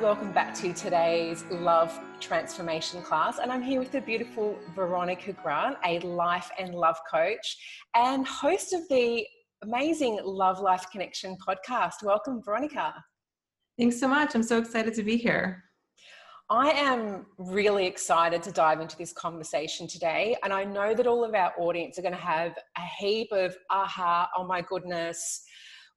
Welcome back to today's Love Transformation class. And I'm here with the beautiful Veronica Grant, a life and love coach and host of the amazing Love Life Connection podcast. Welcome, Veronica. Thanks so much. I'm so excited to be here. I am really excited to dive into this conversation today. And I know that all of our audience are going to have a heap of aha, oh my goodness,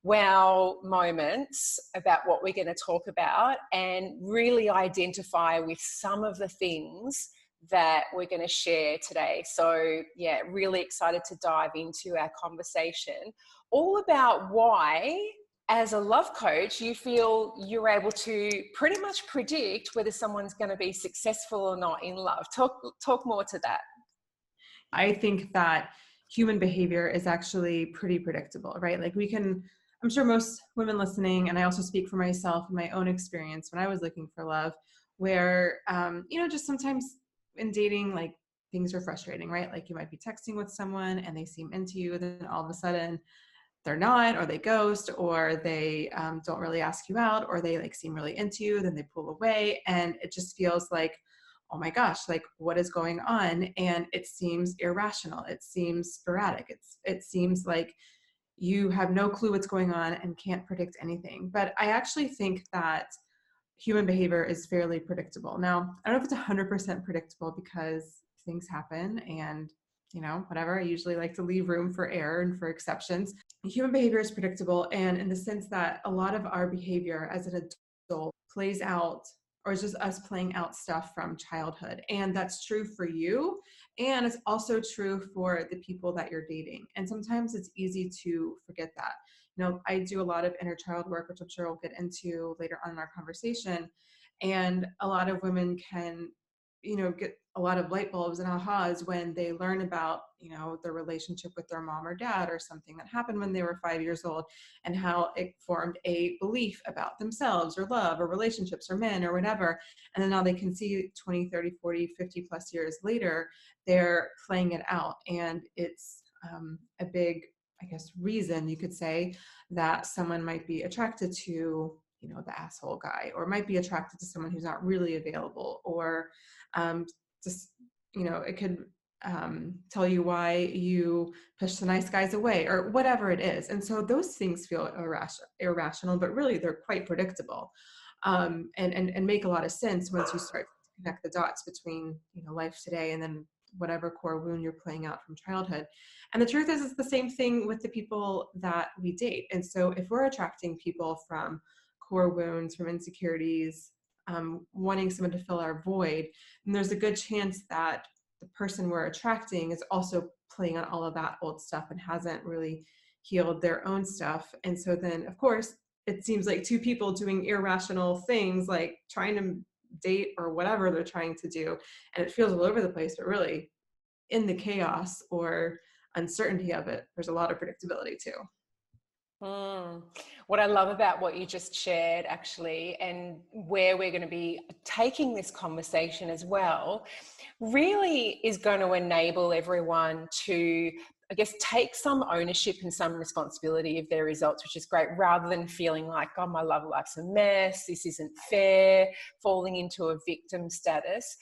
wow moments about what we're going to talk about and really identify with some of the things that we're going to share today. So yeah, really excited to dive into our conversation all about why, as a love coach, you feel you're able to pretty much predict whether someone's going to be successful or not in love. Talk more to that. I think that human behavior is actually pretty predictable, right? Like I'm sure most women listening, and I also speak for myself and my own experience when I was looking for love, where, just sometimes in dating, like things are frustrating, right? Like you might be texting with someone and they seem into you, then all of a sudden they're not, or they ghost, or they don't really ask you out, or they like seem really into you, then they pull away. And it just feels like, oh my gosh, like what is going on? And it seems irrational. It seems sporadic. It seems like you have no clue what's going on and can't predict anything. But I actually think that human behavior is fairly predictable. Now, I don't know if it's 100% predictable because things happen and whatever. I usually like to leave room for error and for exceptions. Human behavior is predictable, and in the sense that a lot of our behavior as an adult plays out, or is just us playing out stuff from childhood. And that's true for you. And it's also true for the people that you're dating. And sometimes it's easy to forget that. I do a lot of inner child work, which I'm sure we'll get into later on in our conversation. And a lot of women can get a lot of light bulbs and ahas when they learn about, their relationship with their mom or dad, or something that happened when they were 5 years old, and how it formed a belief about themselves or love or relationships or men or whatever. And then now they can see 20, 30, 40, 50 plus years later, they're playing it out. And it's a big, I guess, reason you could say that someone might be attracted to the asshole guy, or might be attracted to someone who's not really available, or it could tell you why you push the nice guys away, or whatever it is. And so those things feel irrational, but really they're quite predictable, and make a lot of sense once you start to connect the dots between life today and then whatever core wound you're playing out from childhood. And the truth is, it's the same thing with the people that we date. And so if we're attracting people from core wounds, from insecurities, wanting someone to fill our void, and there's a good chance that the person we're attracting is also playing on all of that old stuff and hasn't really healed their own stuff. And so then, of course, it seems like two people doing irrational things, like trying to date or whatever they're trying to do, and it feels all over the place, but really in the chaos or uncertainty of it, there's a lot of predictability too. What I love about what you just shared, actually, and where we're going to be taking this conversation as well, really is going to enable everyone to, I guess, take some ownership and some responsibility of their results, which is great, rather than feeling like, oh, my love life's a mess, this isn't fair, falling into a victim status.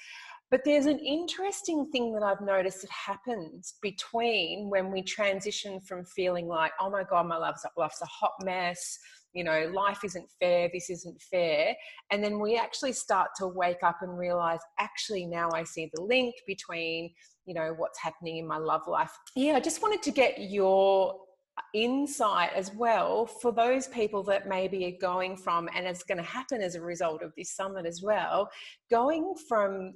But there's an interesting thing that I've noticed that happens between when we transition from feeling like, oh my God, my life's a hot mess, life isn't fair, this isn't fair. And then we actually start to wake up and realize, actually, now I see the link between, what's happening in my love life. Yeah, I just wanted to get your insight as well for those people that maybe are going from, and it's going to happen as a result of this summit as well, going from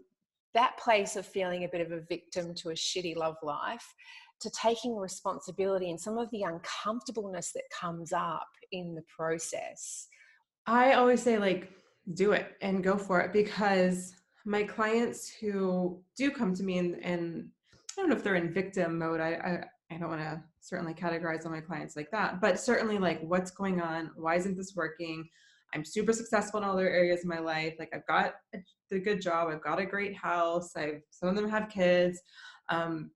that place of feeling a bit of a victim to a shitty love life, to taking responsibility and some of the uncomfortableness that comes up in the process. I always say, like, do it and go for it, because my clients who do come to me and I don't know if they're in victim mode. I don't want to certainly categorize all my clients like that, but certainly like, what's going on? Why isn't this working? I'm super successful in all other areas of my life. Like, I've got a good job. I've got a great house. Some of them have kids.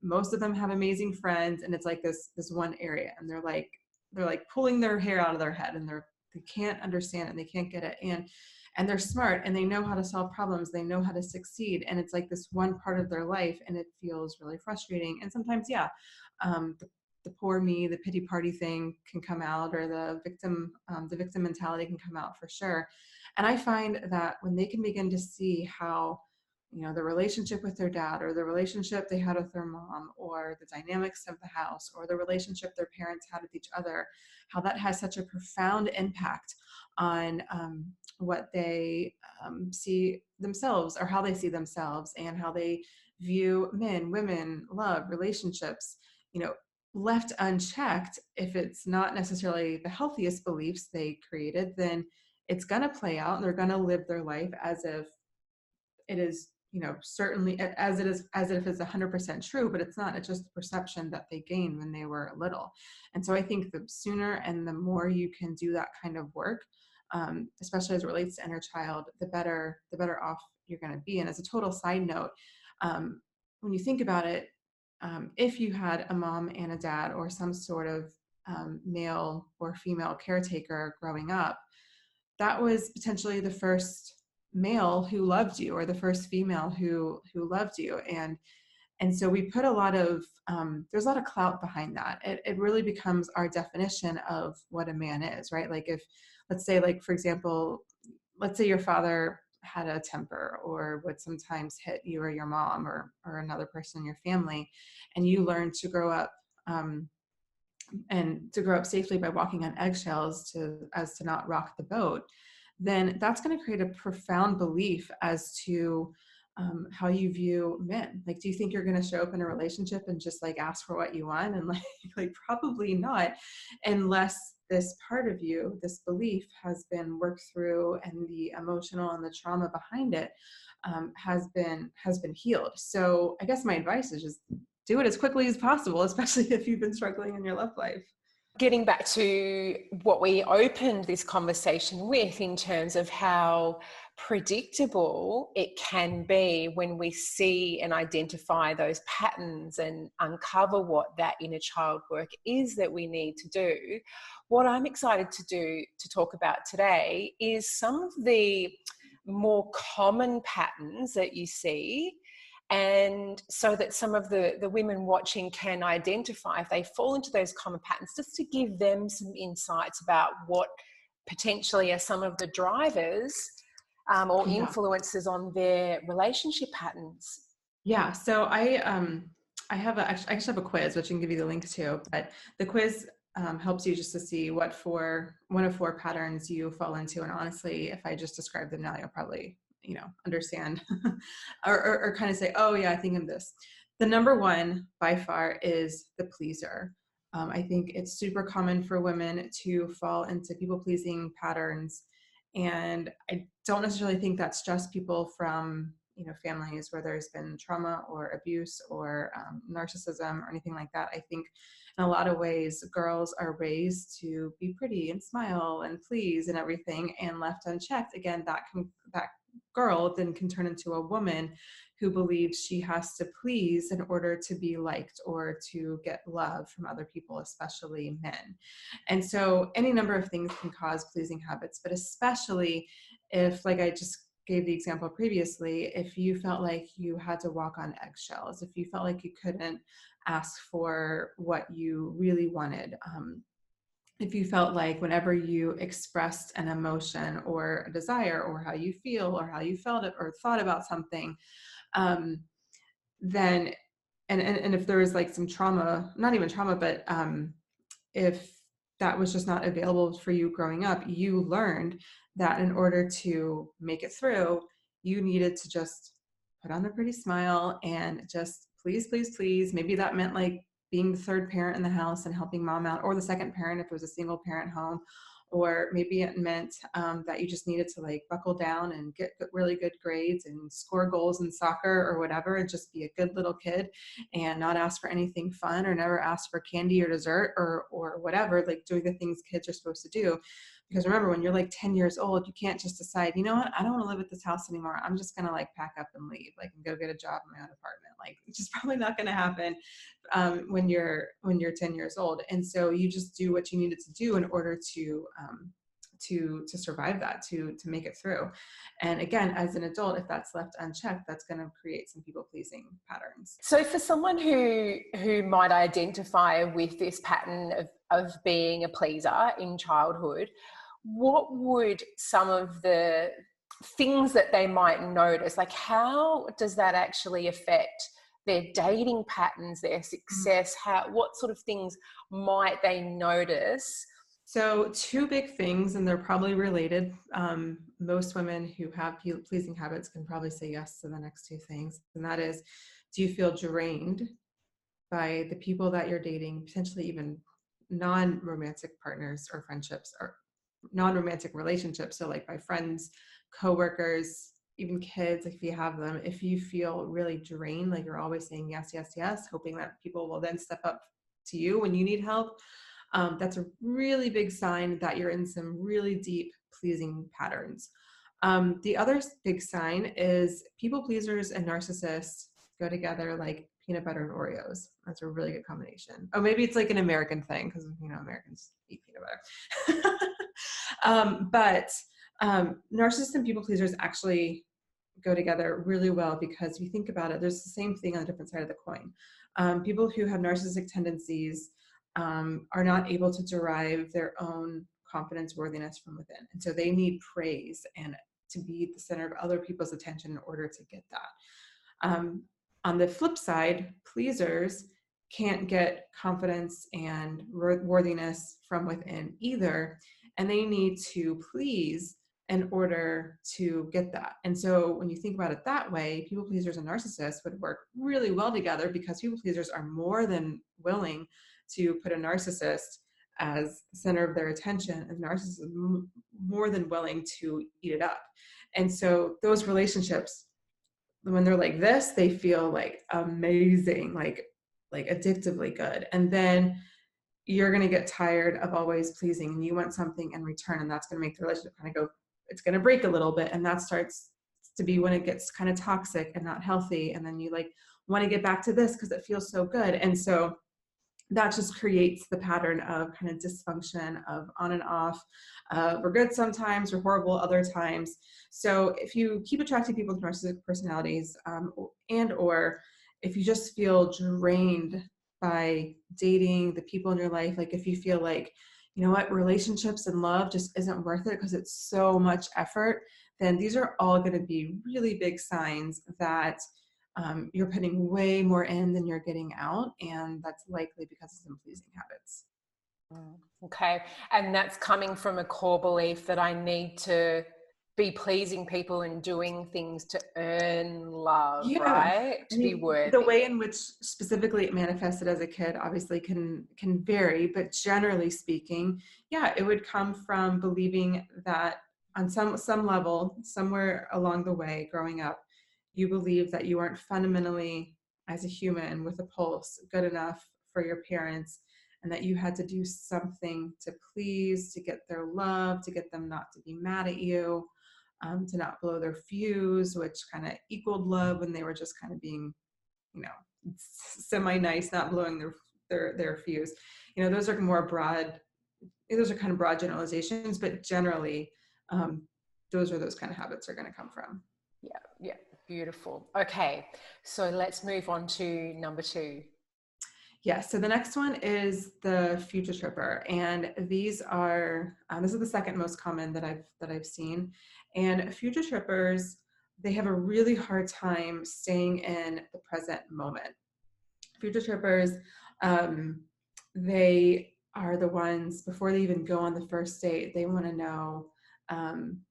Most of them have amazing friends. And it's like this one area. And they're like pulling their hair out of their head, and they can't understand it. And they can't get it. and they're smart and they know how to solve problems, they know how to succeed, and it's like this one part of their life, and it feels really frustrating. And sometimes, yeah, the poor me, the pity party thing can come out, or the victim mentality can come out for sure. And I find that when they can begin to see how, the relationship with their dad, or the relationship they had with their mom, or the dynamics of the house, or the relationship their parents had with each other, how that has such a profound impact on what they see themselves, or how they see themselves, and how they view men, women, love, relationships, left unchecked. If it's not necessarily the healthiest beliefs they created, then it's going to play out, and they're going to live their life as if it is, certainly as if it's 100% true, but it's not. It's just the perception that they gained when they were little. And so I think the sooner and the more you can do that kind of work, especially as it relates to inner child, the better off you're going to be. And as a total side note, when you think about it, if you had a mom and a dad, or some sort of male or female caretaker growing up, that was potentially the first male who loved you, or the first female who loved you. And so we put a lot of there's a lot of clout behind that. It really becomes our definition of what a man is, right? Like, if, let's say, like, for example, let's say your father had a temper, or would sometimes hit you or your mom, or another person in your family, and you learn to grow up safely by walking on eggshells as to not rock the boat, then that's going to create a profound belief as to how you view men. Like, do you think you're going to show up in a relationship and just like ask for what you want? And like probably not, unless this part of you, this belief, has been worked through, and the emotional and the trauma behind it has been healed. So I guess my advice is just do it as quickly as possible, especially if you've been struggling in your love life. Getting back to what we opened this conversation with, in terms of how predictable it can be when we see and identify those patterns and uncover what that inner child work is that we need to do. What I'm excited to talk about today is some of the more common patterns that you see, and so that some of the women watching can identify if they fall into those common patterns, just to give them some insights about what potentially are some of the drivers or influences on their relationship patterns. Yeah, so I actually have a quiz, which I can give you the link to, but the quiz helps you just to see what one of four patterns you fall into. And honestly, if I just describe them now, you'll probably understand or kind of say, oh yeah, I think I'm this. The number one by far is the pleaser. I think it's super common for women to fall into people-pleasing patterns. And I don't necessarily think that's just people from families where there's been trauma or abuse or narcissism or anything like that. I think in a lot of ways, girls are raised to be pretty and smile and please and everything, and left unchecked. Again, that girl then can turn into a woman who believes she has to please in order to be liked or to get love from other people, especially men. And so any number of things can cause pleasing habits, but especially if, like I just gave the example previously, if you felt like you had to walk on eggshells, if you felt like you couldn't ask for what you really wanted, if you felt like whenever you expressed an emotion or a desire, or how you feel or how you felt it or thought about something, then and if there was like some trauma, not even trauma, but if that was just not available for you growing up, you learned that in order to make it through, you needed to just put on a pretty smile and just please, please, please. Maybe that meant like being the third parent in the house and helping mom out, or the second parent if it was a single parent home. Or maybe it meant that you just needed to like buckle down and get really good grades and score goals in soccer or whatever, and just be a good little kid and not ask for anything fun, or never ask for candy or dessert or whatever, like doing the things kids are supposed to do. Because remember, when you're like 10 years old, you can't just decide, you know what, I don't want to live at this house anymore. I'm just going to like pack up and leave, like, and go get a job in my own apartment. Like, it's just probably not going to happen when you're 10 years old. And so you just do what you needed to do in order to to survive that, to make it through. And again, as an adult, if that's left unchecked, that's going to create some people pleasing patterns. So for someone who might identify with this pattern of being a pleaser in childhood, what would some of the things that they might notice, like how does that actually affect their dating patterns, their success? What sort of things might they notice? So two big things, and they're probably related. Most women who have pleasing habits can probably say yes to the next two things. And that is, do you feel drained by the people that you're dating, potentially even non-romantic partners or friendships or non-romantic relationships? So like by friends, coworkers, even kids, if you have them, if you feel really drained, like you're always saying yes, yes, yes, hoping that people will then step up to you when you need help, that's a really big sign that you're in some really deep pleasing patterns. The other big sign is people pleasers and narcissists go together like peanut butter and Oreos. That's a really good combination. Oh, maybe it's like an American thing because, you know, Americans eat peanut butter. But narcissists and people pleasers actually go together really well, because if you think about it, there's the same thing on a different side of the coin. People who have narcissistic tendencies are not able to derive their own confidence, worthiness from within. And so they need praise and to be the center of other people's attention in order to get that. On the flip side, pleasers can't get confidence and worthiness from within either. And they need to please in order to get that. And so when you think about it that way, people pleasers and narcissists would work really well together, because people pleasers are more than willing to put a narcissist as the center of their attention, and narcissists are more than willing to eat it up. And so those relationships, when they're like this, they feel like amazing, like addictively good. And then you're going to get tired of always pleasing, and you want something in return, and that's going to make the relationship kind of go, it's going to break a little bit. And that starts to be when it gets kind of toxic and not healthy. And then you like want to get back to this because it feels so good. And so that just creates the pattern of kind of dysfunction of on and off. We're good sometimes, we're horrible other times. So if you keep attracting people with narcissistic personalities, and or if you just feel drained by dating the people in your life, like if you feel like, you know what, relationships and love just isn't worth it because it's so much effort, then these are all going to be really big signs that you're putting way more in than you're getting out, and that's likely because of some pleasing habits. Okay, and that's coming from a core belief that I need to be pleasing people and doing things to earn love, right? To be worthy. The way in which specifically it manifested as a kid obviously can vary, but generally speaking, yeah, it would come from believing that on some level, somewhere along the way growing up, you believe that you aren't fundamentally, as a human with a pulse, good enough for your parents, and that you had to do something to please, to get their love, to get them not to be mad at you, to not blow their fuse, which kind of equaled love when they were just kind of being, you know, semi-nice, not blowing their fuse. You know, those are more broad, those are kind of broad generalizations, but generally, those kind of habits are going to come from. Yeah. Beautiful. Okay, so let's move on to number 2. Yeah, so the next one is the future tripper, and these are this is the second most common that I've seen. And future trippers, they have a really hard time staying in the present moment. Future trippers, they are the ones, before they even go on the first date, they want to know,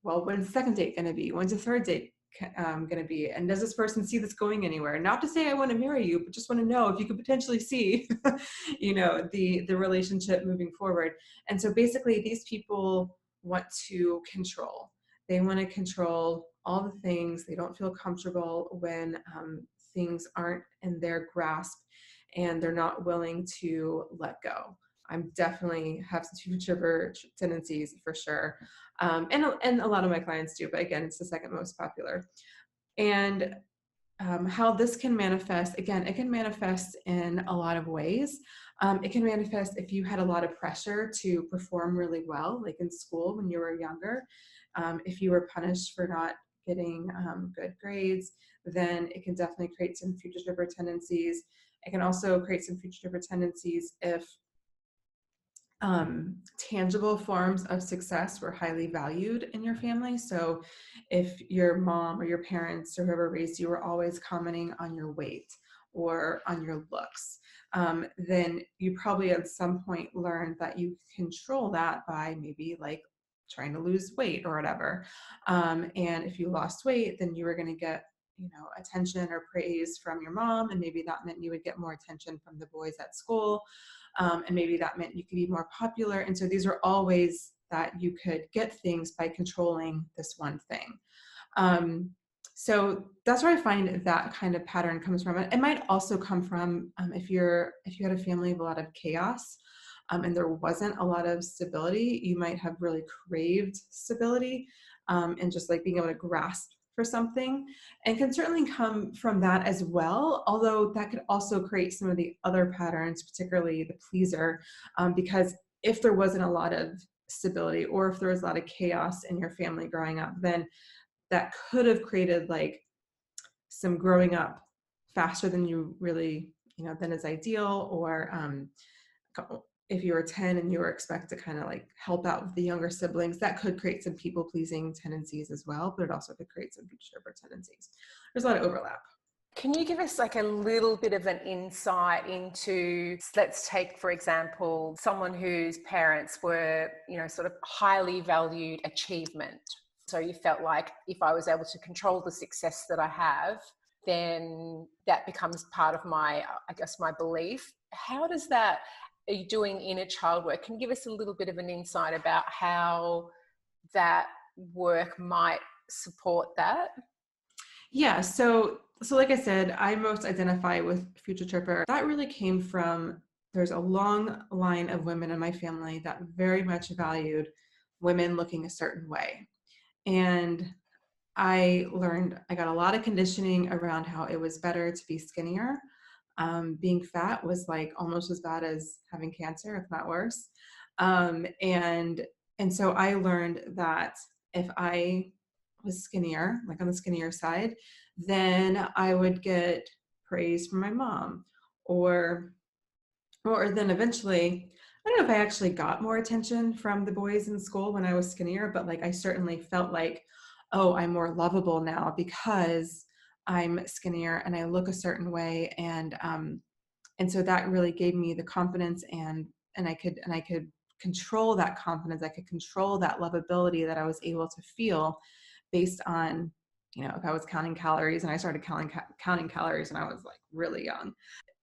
well, when's the second date going to be? When's the third date going to be? And does this person see this going anywhere? Not to say I want to marry you, but just want to know if you could potentially see, you know, the relationship moving forward. And so basically these people want to control. They want to control all the things. They don't feel comfortable when things aren't in their grasp, and they're not willing to let go. I'm definitely have some future tendencies for sure. And a lot of my clients do, but again, it's the second most popular. And how this can manifest, again, it can manifest in a lot of ways. It can manifest if you had a lot of pressure to perform really well, like in school when you were younger. If you were punished for not getting good grades, then it can definitely create some future trigger tendencies. It can also create some future trigger tendencies if tangible forms of success were highly valued in your family. So if your mom or your parents or whoever raised you were always commenting on your weight or on your looks, then you probably at some point learned that you control that by maybe like trying to lose weight or whatever. And if you lost weight, then you were going to get, you know, attention or praise from your mom, and maybe that meant you would get more attention from the boys at school, and maybe that meant you could be more popular. And so these are all ways that you could get things by controlling this one thing. Um, so that's where I find that kind of pattern comes from. It might also come from if you had a family of a lot of chaos, and there wasn't a lot of stability, you might have really craved stability, and just like being able to grasp for something, and can certainly come from that as well. Although that could also create some of the other patterns, particularly the pleaser, because if there wasn't a lot of stability or if there was a lot of chaos in your family growing up, then that could have created like some growing up faster than you really, you know, than is ideal. Or if you were 10 and you were expected to kind of like help out with the younger siblings, that could create some people pleasing tendencies as well, but it also could create some future tendencies. There's a lot of overlap. Can you give us like a little bit of an insight into, let's take, for example, someone whose parents were, you know, sort of highly valued achievement. So you felt like if I was able to control the success that I have, then that becomes part of my, I guess, my belief. How does that, are you doing inner child work? Can you give us a little bit of an insight about how that work might support that? Yeah, so like I said, I most identify with Future Tripper. That really came from, there's a long line of women in my family that very much valued women looking a certain way. And I learned, I got a lot of conditioning around how it was better to be skinnier. Being fat was like almost as bad as having cancer, if not worse. And so I learned that if I was skinnier, like on the skinnier side, then I would get praise from my mom, or then eventually, I don't know if I actually got more attention from the boys in school when I was skinnier, but like I certainly felt like, oh, I'm more lovable now because I'm skinnier and I look a certain way. And so that really gave me the confidence, and I could control that confidence. I could control that lovability that I was able to feel based on, you know, if I was counting calories, and I started counting calories when I was like really young.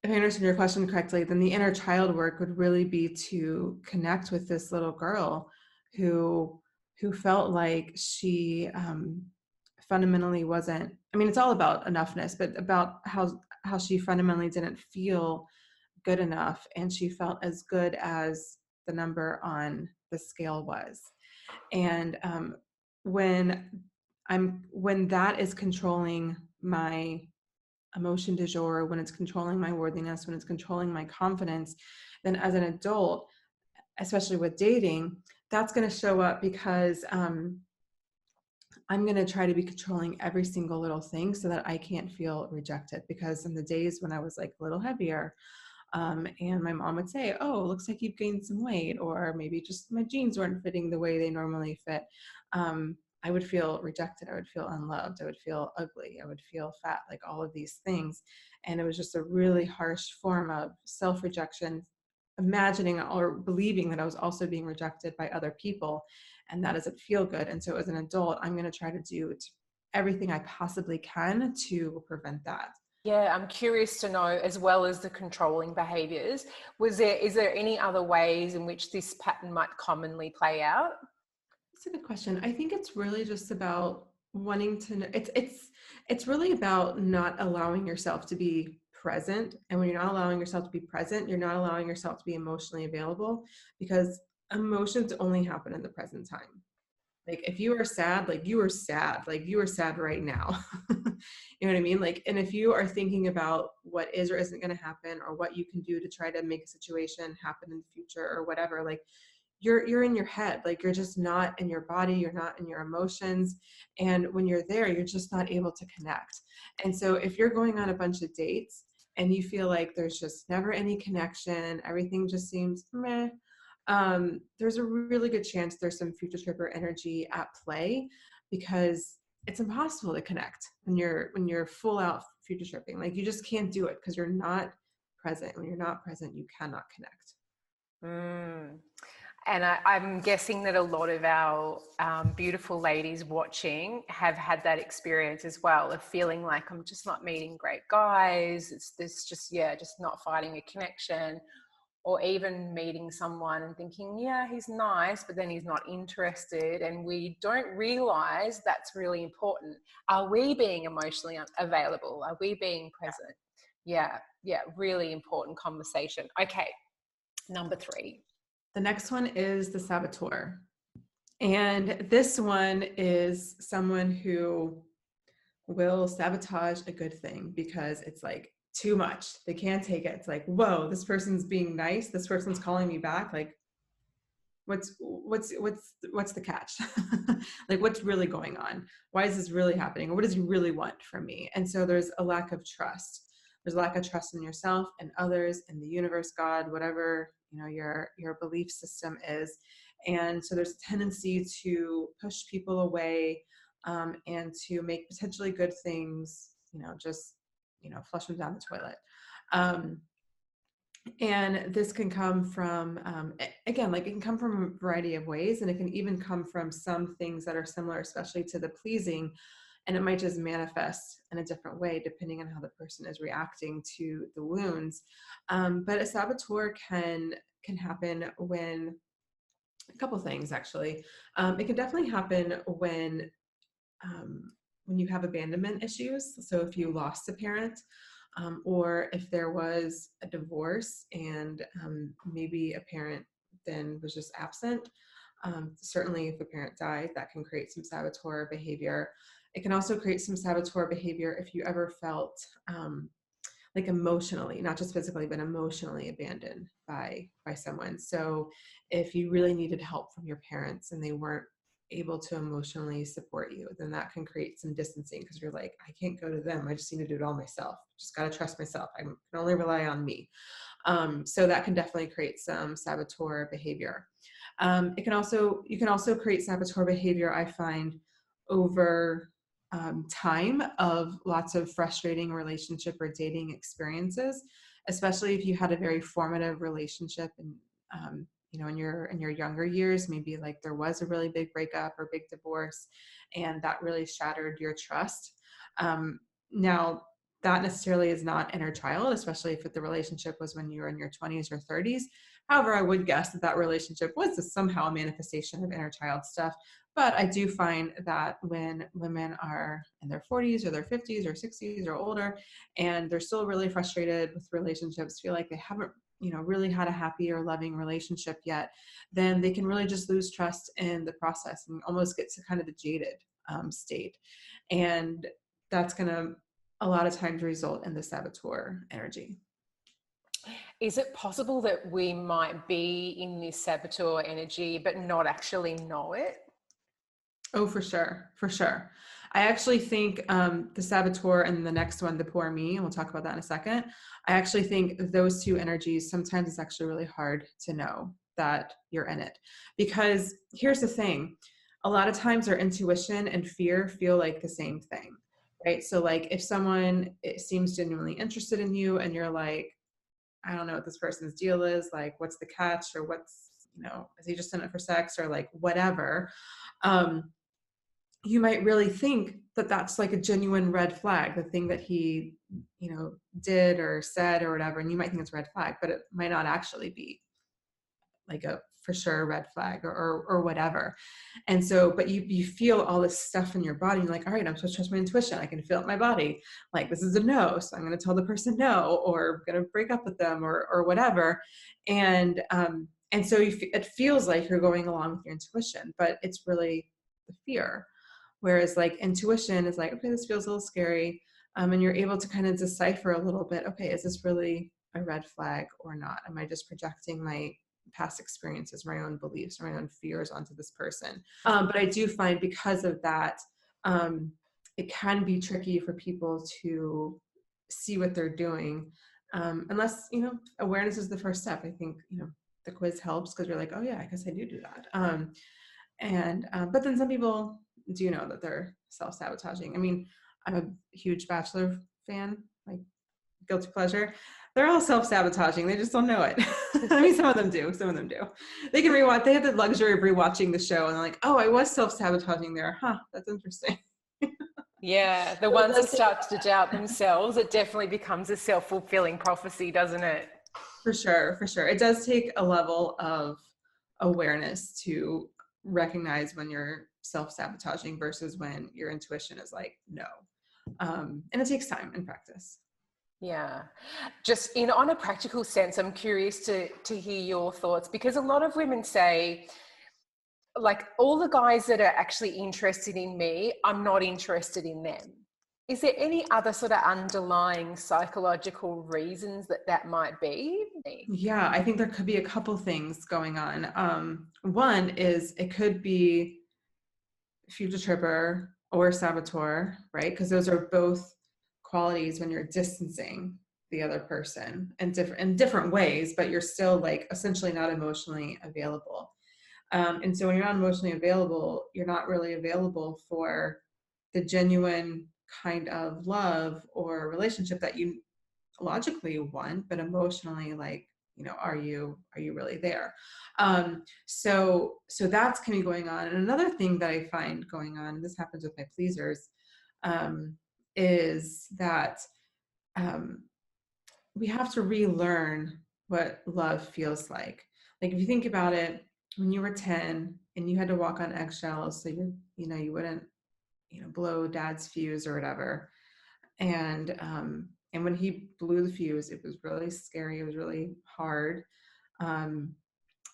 If I understand your question correctly, then the inner child work would really be to connect with this little girl who felt like she fundamentally wasn't, I mean, it's all about enoughness, but about how she fundamentally didn't feel good enough, and she felt as good as the number on the scale was. And when when that is controlling my emotion du jour, when it's controlling my worthiness, when it's controlling my confidence, then as an adult, especially with dating, that's going to show up because I'm going to try to be controlling every single little thing so that I can't feel rejected. Because in the days when I was like a little heavier, and my mom would say, oh, looks like you've gained some weight, or maybe just my jeans weren't fitting the way they normally fit. I would feel rejected. I would feel unloved. I would feel ugly. I would feel fat, like all of these things. And it was just a really harsh form of self-rejection, imagining or believing that I was also being rejected by other people. And that doesn't feel good. And so as an adult, I'm going to try to do everything I possibly can to prevent that. Yeah, I'm curious to know, as well as the controlling behaviors, is there any other ways in which this pattern might commonly play out? That's a good question. I think it's really just about wanting to know, it's really about not allowing yourself to be present. And when you're not allowing yourself to be present, you're not allowing yourself to be emotionally available, because emotions only happen in the present time. Like if you are sad, like you are sad, like you are sad right now. You know what I mean? Like, and if you are thinking about what is or isn't going to happen, or what you can do to try to make a situation happen in the future or whatever, like you're in your head, like you're just not in your body, you're not in your emotions. And when you're there, you're just not able to connect. And so if you're going on a bunch of dates and you feel like there's just never any connection, everything just seems meh, there's a really good chance there's some future tripper energy at play, because it's impossible to connect when you're full out future tripping. Like you just can't do it because you're not present. When you're not present, you cannot connect. Mm. And I'm guessing that a lot of our beautiful ladies watching have had that experience as well, of feeling like I'm just not meeting great guys. It's this just, yeah, just not finding a connection, or even meeting someone and thinking, yeah, he's nice, but then he's not interested. And we don't realize that's really important. Are we being emotionally available? Are we being present? Yeah, yeah, really important conversation. Okay, number 3. The next one is the saboteur. And this one is someone who will sabotage a good thing because it's like too much. They can't take it. It's like, whoa, this person's being nice. This person's calling me back. Like, what's the catch? Like, what's really going on? Why is this really happening? Or what does he really want from me? And so there's a lack of trust. There's a lack of trust in yourself and others and the universe, God, whatever, you know, your belief system is. And so there's a tendency to push people away, and to make potentially good things, you know, just, you know, flush them down the toilet. And this can come from, again, like it can come from a variety of ways, and it can even come from some things that are similar, especially to the pleasing, and it might just manifest in a different way depending on how the person is reacting to the wounds. But a saboteur can happen when a couple things actually. It can definitely happen when you have abandonment issues. So if you lost a parent, or if there was a divorce and maybe a parent then was just absent. Certainly if a parent died, that can create some saboteur behavior. It can also create some saboteur behavior if you ever felt like emotionally, not just physically, but emotionally abandoned by someone. So if you really needed help from your parents and they weren't able to emotionally support you, then that can create some distancing, because you're like, I can't go to them. I just need to do it all myself. Just got to trust myself. I can only rely on me. So that can definitely create some saboteur behavior. You can also create saboteur behavior, I find, over time of lots of frustrating relationship or dating experiences, especially if you had a very formative relationship and you know, in your younger years, maybe like there was a really big breakup or big divorce, and that really shattered your trust. Now, that necessarily is not inner child, especially if the relationship was when you were in your 20s or 30s. However, I would guess that relationship was somehow a manifestation of inner child stuff. But I do find that when women are in their 40s or their 50s or 60s or older, and they're still really frustrated with relationships, feel like they haven't, you know, really had a happy or loving relationship yet, then they can really just lose trust in the process and almost get to kind of the jaded state. And that's going to a lot of times result in the saboteur energy. Is it possible that we might be in this saboteur energy but not actually know it? Oh, for sure. For sure. I actually think the saboteur and the next one, the poor me, and we'll talk about that in a second. I actually think those two energies, sometimes it's actually really hard to know that you're in it. Because here's the thing. A lot of times our intuition and fear feel like the same thing, right? So like if someone seems genuinely interested in you and you're like, I don't know what this person's deal is, like what's the catch, or what's, you know, is he just in it for sex, or like whatever. You might really think that that's like a genuine red flag, the thing that he, you know, did or said or whatever. And you might think it's a red flag, but it might not actually be like a for sure red flag or whatever. And so, but you feel all this stuff in your body. And you're like, all right, I'm supposed to trust my intuition. I can feel it in my body. Like this is a no. So I'm going to tell the person no, or I'm going to break up with them or whatever. And so it feels like you're going along with your intuition, but it's really the fear. Whereas like intuition is like, okay, this feels a little scary. And you're able to kind of decipher a little bit, okay, is this really a red flag or not? Am I just projecting my past experiences, my own beliefs, my own fears onto this person? But I do find because of that, it can be tricky for people to see what they're doing. Unless, awareness is the first step. I think, the quiz helps because you're like, oh yeah, I guess I do that. But then some people do know that they're self-sabotaging. I mean, I'm a huge Bachelor fan, like guilty pleasure. They're all self-sabotaging. They just don't know it. I mean, some of them do. They can rewatch. They have the luxury of rewatching the show and they're like, oh, I was self-sabotaging there. Huh, that's interesting. Yeah, the ones that start to doubt themselves, it definitely becomes a self-fulfilling prophecy, doesn't it? For sure. It does take a level of awareness to recognize when you're self-sabotaging versus when your intuition is like, no. And it takes time and practice. Yeah. Just on a practical sense, I'm curious to hear your thoughts, because a lot of women say, like, all the guys that are actually interested in me, I'm not interested in them. Is there any other sort of underlying psychological reasons that might be? Yeah, I think there could be a couple things going on. One is it could be future tripper or saboteur, right? Because those are both qualities when you're distancing the other person in different ways, but you're still like essentially not emotionally available. And so when you're not emotionally available, you're not really available for the genuine kind of love or relationship that you logically want, but emotionally, like, are you really there? So that's can be going on. And another thing that I find going on, and this happens with my pleasers, is that we have to relearn what love feels like. Like if you think about it, when you were 10 and you had to walk on eggshells, so you wouldn't, blow dad's fuse or whatever. And when he blew the fuse, it was really scary. It was really hard. And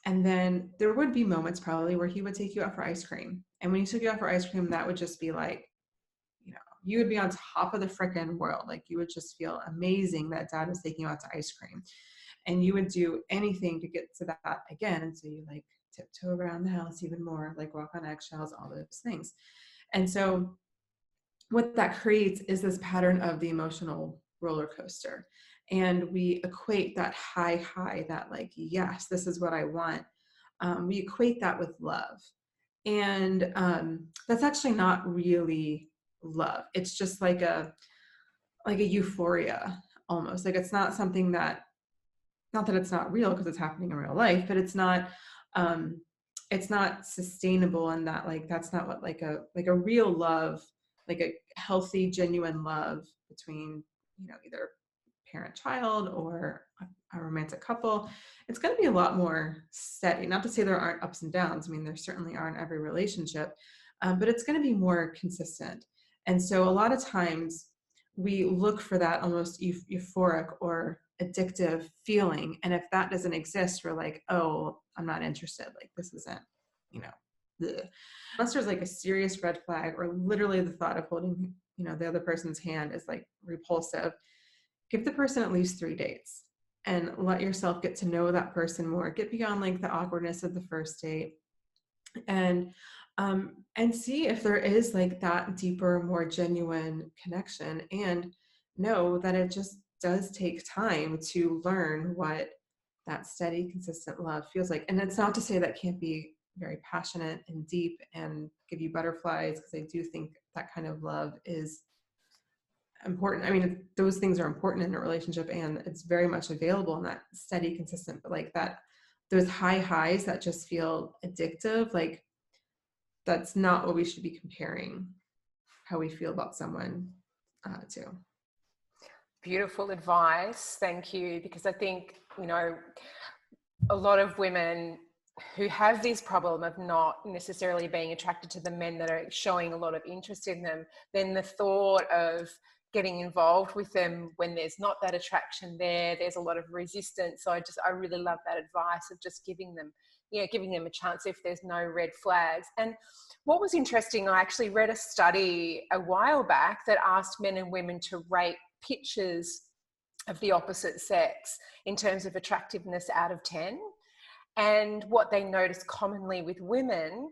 then there would be moments probably where he would take you out for ice cream. And when he took you out for ice cream, that would just be like, you would be on top of the frickin' world. Like you would just feel amazing that dad was taking you out to ice cream. And you would do anything to get to that again. And so you like tiptoe around the house even more, like walk on eggshells, all those things. And so what that creates is this pattern of the emotional roller coaster. And we equate that high, that like, yes, this is what I want. We equate that with love. And that's actually not really love. It's just like a euphoria almost. Like it's not something that, not that it's not real because it's happening in real life, but it's not sustainable, and that like that's not what like a real love, like a healthy, genuine love between either parent child or a romantic couple. It's going to be a lot more steady. Not to say there aren't ups and downs. I mean, there certainly are in every relationship, but it's going to be more consistent. And so a lot of times we look for that almost euphoric or addictive feeling. And if that doesn't exist, we're like, oh, I'm not interested. Like this isn't, bleh. Unless there's like a serious red flag or literally the thought of holding, the other person's hand is like repulsive. Give the person at least 3 dates and let yourself get to know that person more. Get beyond like the awkwardness of the first date, and see if there is like that deeper, more genuine connection, and know that it just does take time to learn what that steady, consistent love feels like. And it's not to say that can't be very passionate and deep and give you butterflies, because I do think that kind of love is important. I mean, those things are important in a relationship, and it's very much available in that steady, consistent, but like that, those high highs that just feel addictive, like that's not what we should be comparing how we feel about someone to. Beautiful advice. Thank you. Because I think, a lot of women who have this problem of not necessarily being attracted to the men that are showing a lot of interest in them, then the thought of getting involved with them when there's not that attraction there's a lot of resistance. So I really love that advice of just giving them giving them a chance if there's no red flags. And what was interesting, I actually read a study a while back that asked men and women to rate pictures of the opposite sex in terms of attractiveness out of 10. And what they noticed commonly with women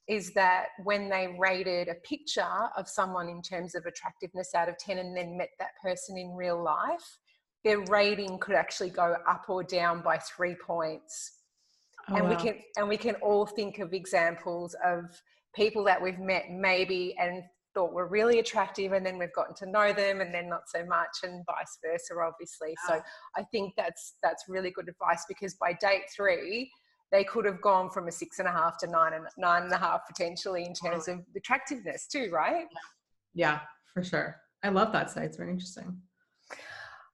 is that when they rated a picture of someone in terms of attractiveness out of 10 and then met that person in real life, their rating could actually go up or down by 3 points. Oh, and wow. we can all think of examples of people that we've met maybe and thought were really attractive, and then we've gotten to know them and then not so much, and vice versa, obviously. So I think that's really good advice, because by date 3 they could have gone from a 6.5 to 9.5 potentially in terms of attractiveness too, right? Yeah, for sure. I love that site. It's very interesting.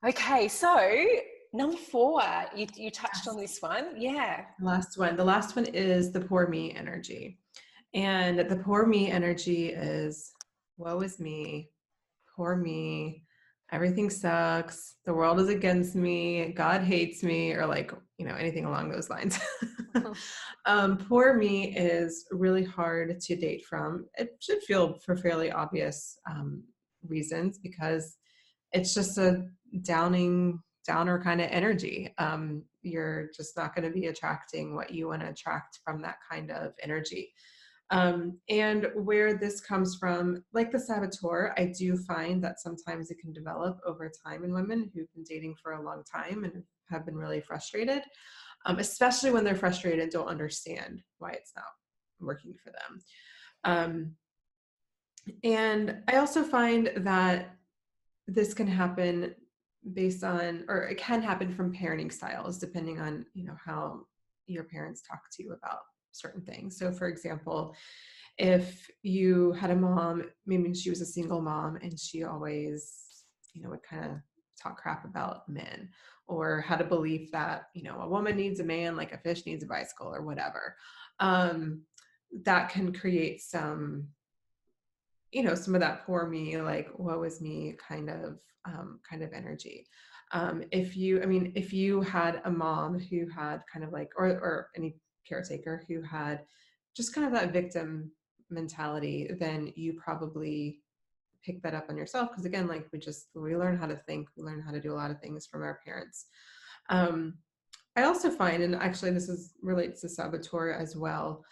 Okay, so number 4, you touched on this one. Yeah. The last one is the poor me energy. And the poor me energy is, woe is me, poor me, everything sucks, the world is against me, God hates me, or like, anything along those lines. Poor me is really hard to date from. It should feel for fairly obvious reasons, because it's just a downer kind of energy. You're just not going to be attracting what you want to attract from that kind of energy. And where this comes from, like the saboteur, I do find that sometimes it can develop over time in women who've been dating for a long time and have been really frustrated, especially when they're frustrated and don't understand why it's not working for them. And I also find that this can happen based on, or it can happen from parenting styles, depending on, how your parents talk to you about certain things. So for example, if you had a mom, maybe she was a single mom and she always, would kind of talk crap about men, or had a belief that, a woman needs a man like a fish needs a bicycle or whatever, that can create some of that poor me, like woe is me kind of energy. If you had a mom who had kind of like, or any caretaker who had just kind of that victim mentality, then you probably pick that up on yourself. Because again, like we learn how to think, we learn how to do a lot of things from our parents. I also find, and actually relates to saboteur as well,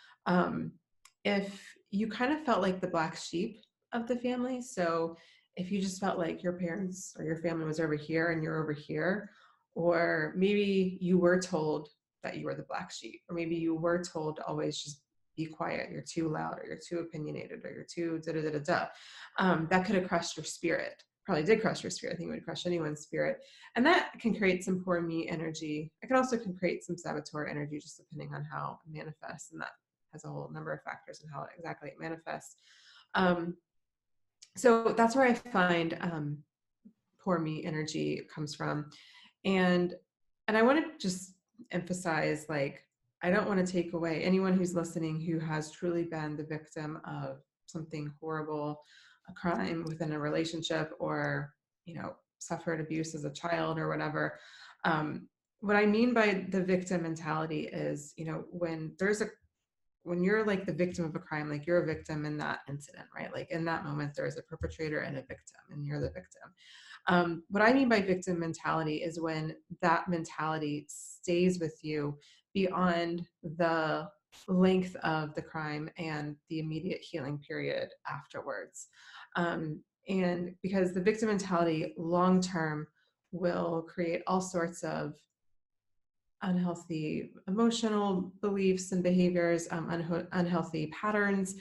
if you kind of felt like the black sheep of the family. So if you just felt like your parents or your family was over here and you're over here, or maybe you were told that you were the black sheep, or maybe you were told to always just be quiet, you're too loud, or you're too opinionated, or you're too that could have crushed your spirit. Probably did crush your spirit. I think it would crush anyone's spirit. And that can create some poor me energy. It can create some saboteur energy, just depending on how it manifests. And that has a whole number of factors in how exactly it manifests. So that's where I find poor me energy comes from. And I want to just emphasize, like, I don't want to take away anyone who's listening who has truly been the victim of something horrible, a crime within a relationship, or, suffered abuse as a child or whatever. What I mean by the victim mentality is, when you're like the victim of a crime, like you're a victim in that incident, right? Like in that moment, there's a perpetrator and a victim, and you're the victim. What I mean by victim mentality is when that mentality stays with you beyond the length of the crime and the immediate healing period afterwards. And because the victim mentality long-term will create all sorts of unhealthy emotional beliefs and behaviors, unhealthy patterns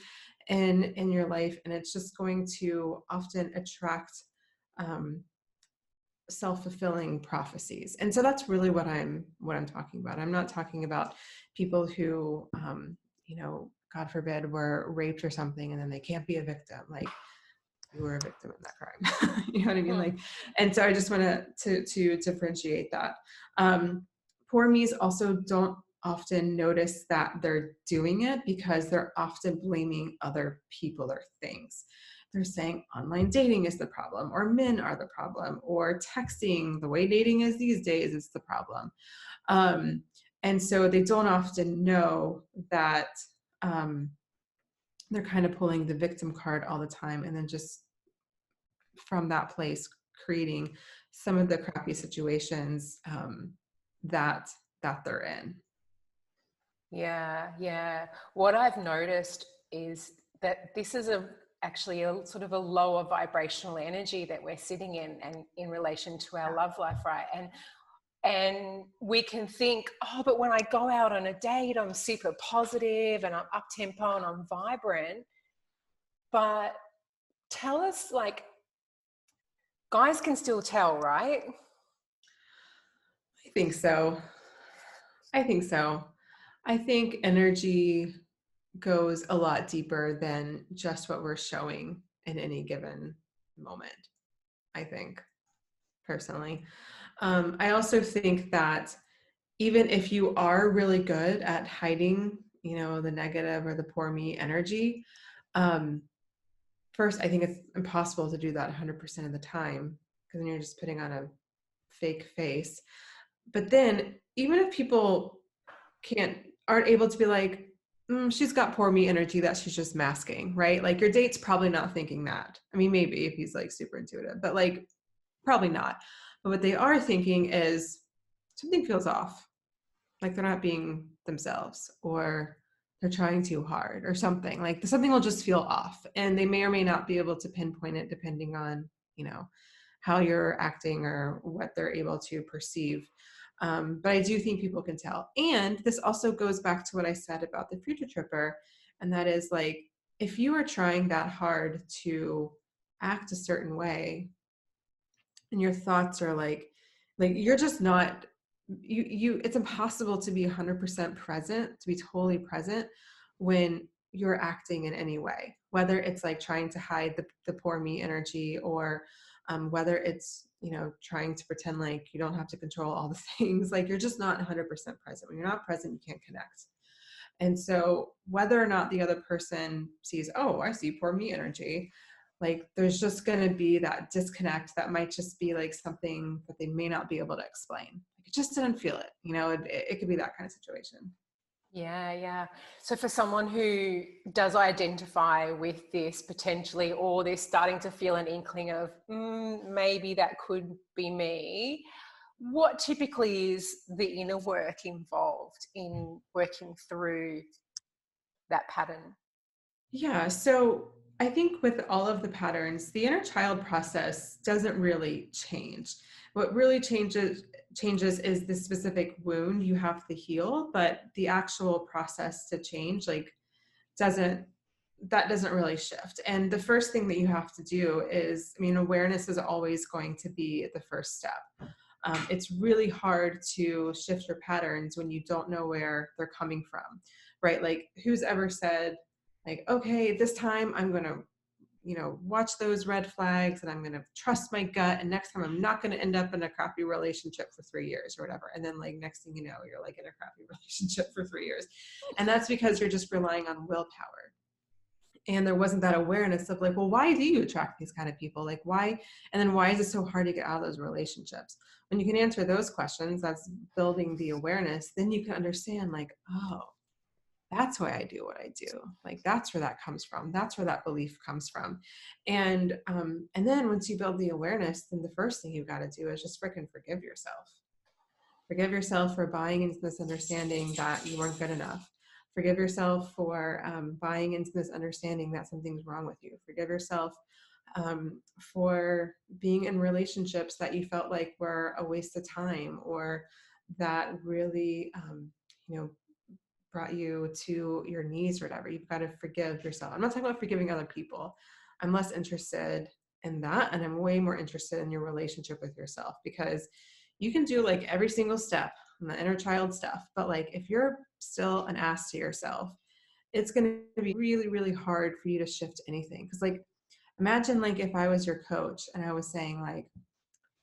in your life, and it's just going to often attract self-fulfilling prophecies. And so that's really what I'm talking about. I'm not talking about people who God forbid, were raped or something and then they can't be a victim. Like, you were a victim in that crime. You know what I mean? Like, and so I just want to differentiate that. Poor me's also don't often notice that they're doing it because they're often blaming other people or things. They're saying online dating is the problem, or men are the problem, or texting, the way dating is these days, is the problem. And so they don't often know that they're kind of pulling the victim card all the time, and then just from that place creating some of the crappy situations that they're in. Yeah. What I've noticed is that this is actually a sort of a lower vibrational energy that we're sitting in, and in relation to our love life, right? And we can think, oh, but when I go out on a date, I'm super positive and I'm up tempo and I'm vibrant. But tell us, like, guys can still tell, right? I think so. I think energy goes a lot deeper than just what we're showing in any given moment, I think, personally. I also think that even if you are really good at hiding, the negative or the poor me energy, first, I think it's impossible to do that 100% of the time, because then you're just putting on a fake face. But then, even if people aren't able to be like, she's got poor me energy that she's just masking, right? Like, your date's probably not thinking that. I mean, maybe if he's like super intuitive, but like probably not. But what they are thinking is something feels off, like they're not being themselves, or they're trying too hard, or something. Like, something will just feel off, and they may or may not be able to pinpoint it depending on how you're acting or what they're able to perceive. But I do think people can tell. And this also goes back to what I said about the future tripper, and that is, like, if you are trying that hard to act a certain way, and your thoughts are like you're just not, it's impossible to be 100% present, to be totally present when you're acting in any way, whether it's like trying to hide the poor me energy, or whether it's trying to pretend like you don't have to control all the things. Like, you're just not 100% present. When you're not present, you can't connect. And so whether or not the other person sees, oh, I see poor me energy, like, there's just going to be that disconnect that might just be like something that they may not be able to explain. Like, it just didn't feel it. It could be that kind of situation. Yeah. So for someone who does identify with this potentially, or they're starting to feel an inkling of maybe that could be me, what typically is the inner work involved in working through that pattern? Yeah. So I think with all of the patterns, the inner child process doesn't really change. What really changes is the specific wound you have to heal, but the actual process to change, like, doesn't really shift. And the first thing that you have to do is, awareness is always going to be the first step. It's really hard to shift your patterns when you don't know where they're coming from, right? Like, who's ever said, like, okay, this time I'm going to, watch those red flags, and I'm going to trust my gut, and next time I'm not going to end up in a crappy relationship for 3 years or whatever. And then, like, next thing you know, you're like in a crappy relationship for 3 years. And that's because you're just relying on willpower. And there wasn't that awareness of, like, well, why do you attract these kind of people? Like, why? And then why is it so hard to get out of those relationships? When you can answer those questions, that's building the awareness. Then you can understand, like, oh, that's why I do what I do. Like, that's where that comes from. That's where that belief comes from. And then once you build the awareness, then the first thing you've got to do is just freaking forgive yourself. Forgive yourself for buying into this understanding that you weren't good enough. Forgive yourself for buying into this understanding that something's wrong with you. Forgive yourself for being in relationships that you felt like were a waste of time, or that really, brought you to your knees or whatever. You've got to forgive yourself. I'm not talking about forgiving other people. I'm less interested in that, and I'm way more interested in your relationship with yourself, because you can do like every single step in the inner child stuff, but like, if you're still an ass to yourself, it's going to be really, really hard for you to shift anything. Because, like, imagine, like, if I was your coach and I was saying, like,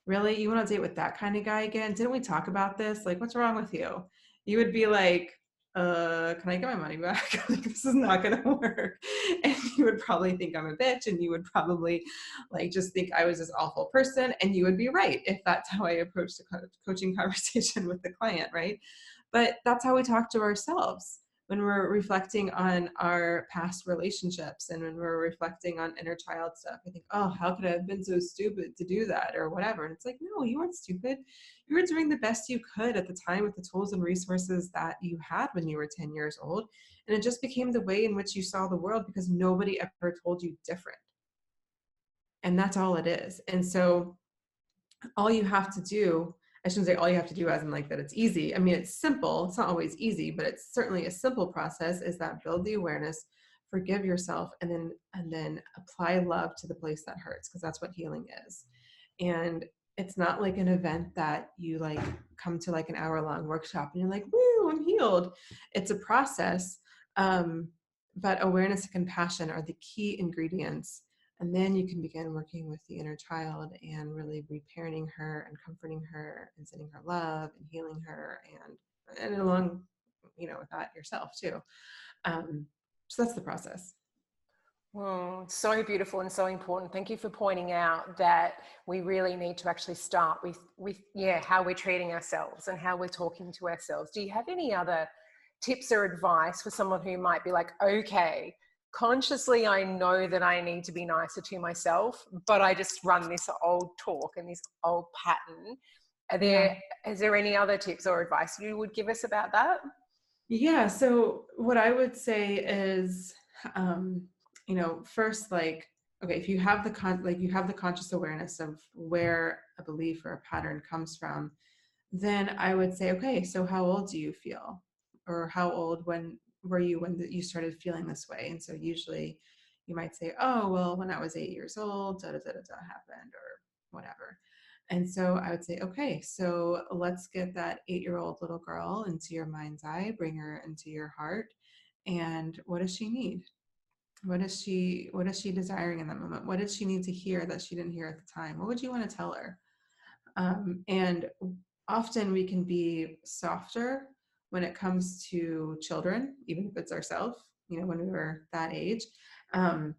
really, you want to date with that kind of guy again? Didn't we talk about this? Like, what's wrong with you? You would be like, can I get my money back? Like, this is not going to work. And you would probably think I'm a bitch, and you would probably, like, just think I was this awful person. And you would be right if that's how I approached the coaching conversation with the client, right? But that's how we talk to ourselves when we're reflecting on our past relationships and when we're reflecting on inner child stuff. I think, oh, how could I have been so stupid to do that or whatever? And it's like, no, you weren't stupid. You were doing the best you could at the time with the tools and resources that you had when you were 10 years old. And it just became the way in which you saw the world because nobody ever told you different. And that's all it is. And so all you have to do, I shouldn't say all you have to do as in like that it's easy. I mean, it's simple. It's not always easy, but it's certainly a simple process, is that build the awareness, forgive yourself, and then apply love to the place that hurts, because that's what healing is. And it's not like an event that you like come to like an hour-long workshop and you're like, woo, I'm healed. It's a process. But awareness and compassion are the key ingredients. And then you can begin working with the inner child and really reparenting her and comforting her and sending her love and healing her and along, with that yourself too. So that's the process. So beautiful and so important. Thank you for pointing out that we really need to actually start with how we're treating ourselves and how we're talking to ourselves. Do you have any other tips or advice for someone who might be like, okay, consciously I know that I need to be nicer to myself, but I just run this old talk and this old pattern? Is there any other tips or advice you would give us about that? Yeah. So what I would say is, first, like, okay, if you have you have the conscious awareness of where a belief or a pattern comes from, then I would say, okay, so how old do you feel? Or how old were you when you started feeling this way? And so usually you might say, oh, well, when I was 8 years old, da da da da da happened or whatever. And so I would say, okay, so let's get that 8-year-old little girl into your mind's eye, bring her into your heart. And what does she need? What is she desiring in that moment? What did she need to hear that she didn't hear at the time? What would you want to tell her? And often we can be softer when it comes to children, even if it's ourselves, when we were that age. And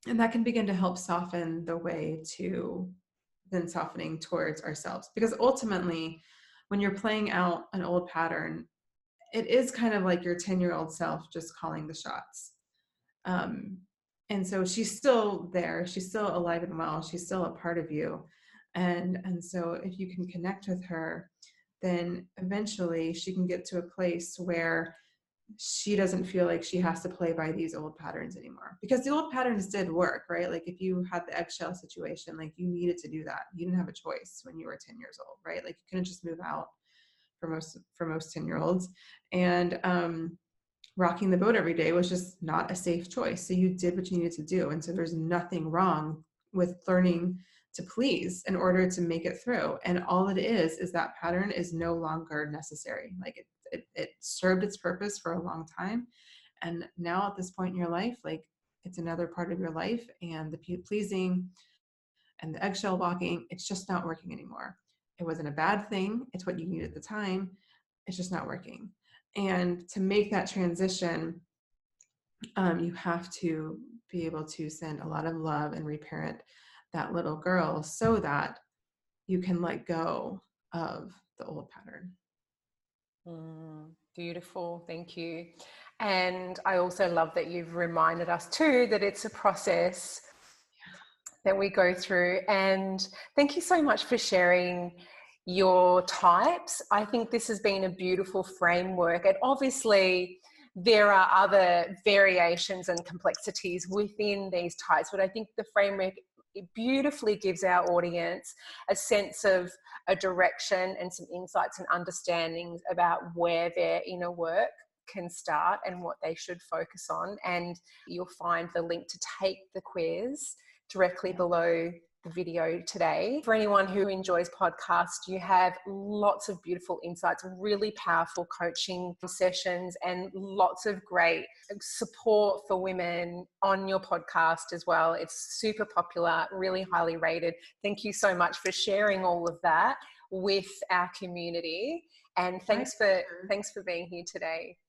that can begin to help soften the way to then softening towards ourselves. Because ultimately, when you're playing out an old pattern, it is kind of like your 10-year-old self just calling the shots. And so she's still there. She's still alive and well. She's still a part of you. And so if you can connect with her, then eventually she can get to a place where she doesn't feel like she has to play by these old patterns anymore, because the old patterns did work, right? Like if you had the eggshell situation, like you needed to do that. You didn't have a choice when you were 10 years old, right? Like you couldn't just move out for most 10-year-olds. And rocking the boat every day was just not a safe choice. So you did what you needed to do. And so there's nothing wrong with learning to please in order to make it through. And all it is that pattern is no longer necessary. Like it served its purpose for a long time. And now at this point in your life, like it's another part of your life, and the pleasing and the eggshell walking, it's just not working anymore. It wasn't a bad thing. It's what you needed at the time. It's just not working. And to make that transition, you have to be able to send a lot of love and reparent that little girl so that you can let go of the old pattern. Beautiful. Thank you. And I also love that you've reminded us too that it's a process that we go through. And thank you so much for sharing your types. I think this has been a beautiful framework. And obviously there are other variations and complexities within these types, but I think the framework, it beautifully gives our audience a sense of a direction and some insights and understandings about where their inner work can start and what they should focus on. And you'll find the link to take the quiz directly below the video today. For anyone who enjoys podcasts, you have lots of beautiful insights, really powerful coaching sessions, and lots of great support for women on your podcast as well. It's super popular, really highly rated. Thank you so much for sharing all of that with our community. And thanks for being here today.